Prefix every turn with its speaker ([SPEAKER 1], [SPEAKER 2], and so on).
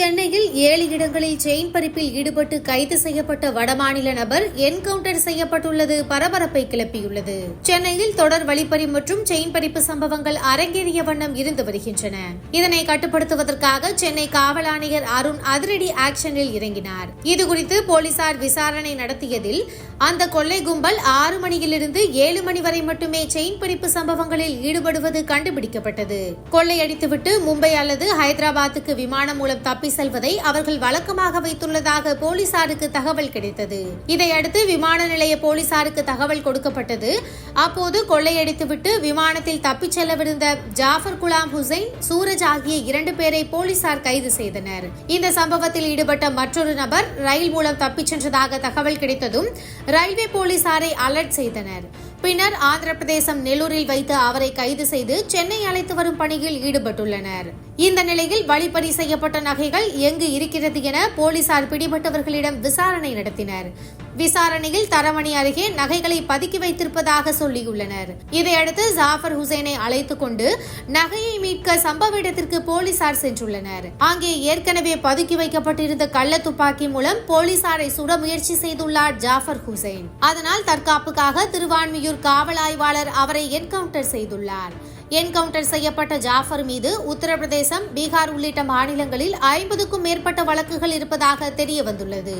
[SPEAKER 1] சென்னையில் 7 இடங்களில் செயின் பறிப்பில் ஈடுபட்டு கைது செய்யப்பட்ட வடமாநில நபர் என்கவுண்டர் செய்யப்பட்டுள்ளது பரபரப்பை கிளப்பியுள்ளது. சென்னையில் தொடர் வழிப்பறி மற்றும் செயின் பறிப்பு சம்பவங்கள் அரங்கேறிய வண்ணம் இருந்து வருகின்றன. இதனை கட்டுப்படுத்துவதற்காக சென்னை காவல் ஆணையர் அருண் அதிரடி ஆக்ஷனில் இறங்கினார். இதுகுறித்து போலீசார் விசாரணை நடத்தியதில் அந்த கொள்ளை கும்பல் 6 மணியிலிருந்து 7 மணி வரை மட்டுமே செயின் பறிப்பு சம்பவங்களில் ஈடுபடுவது கண்டுபிடிக்கப்பட்டது. கொள்ளையடித்துவிட்டு மும்பை அல்லது ஹைதராபாத்துக்கு விமானம் மூலம் தப்பி செல்வதை அவர்கள் வழக்கமாக வைத்துள்ளதாக போலீசாருக்கு தகவல் கிடைத்தது. இதையடுத்து விமான நிலைய போலீசாருக்கு தகவல் கொடுக்கப்பட்டது. அப்போது கொள்ளையடித்துவிட்டு விமானத்தில் தப்பிச் செல்லவிருந்த ஜாஃபர் குலாம் ஹுசைன், சூரஜ் ஆகிய 2 பேரை போலீசார் கைது செய்தனர். இந்த சம்பவத்தில் ஈடுபட்ட மற்றொரு நபர் ரயில் மூலம் தப்பிச் சென்றதாக தகவல் கிடைத்ததும் ரயில்வே போலீசாரை அலர்ட் செய்தனர். பின்னர் ஆந்திர பிரதேசம் நெல்லூரில் வைத்து அவரை கைது செய்து சென்னை அழைத்து வரும் பணியில் ஈடுபட்டுள்ளனர். இந்த நிலையில் வழிப்பறி செய்யப்பட்ட நகைகள் எங்கு இருக்கிறது என போலீசார் பிடிபட்டவர்களிடம் விசாரணை நடத்தினர். விசாரணையில் தரமணி அருகே நகைகளை பதுக்கி வைத்திருப்பதாக சொல்லியுள்ளனர். இதையடுத்து ஜாஃபர் ஹுசைனை அழைத்துக் கொண்டு நகையை மீட்க சம்பவ இடத்திற்கு போலீசார் சென்றுள்ளனர். அங்கே ஏற்கனவே பதுக்கி வைக்கப்பட்டிருந்த கள்ள துப்பாக்கி மூலம் போலீசாரை சுட முயற்சி செய்துள்ளார் ஜாஃபர் ஹுசைன். அதனால் தற்காப்புக்காக திருவான்மியூர் காவல் ஆய்வாளர் அவரை என்கவுண்டர் செய்துள்ளார். என்கவுண்டர் செய்யப்பட்ட ஜாஃபர் மீது உத்தரப்பிரதேசம், பீகார் உள்ளிட்ட மாநிலங்களில் 50க்கும் மேற்பட்ட வழக்குகள் இருப்பதாக தெரிய வந்துள்ளது.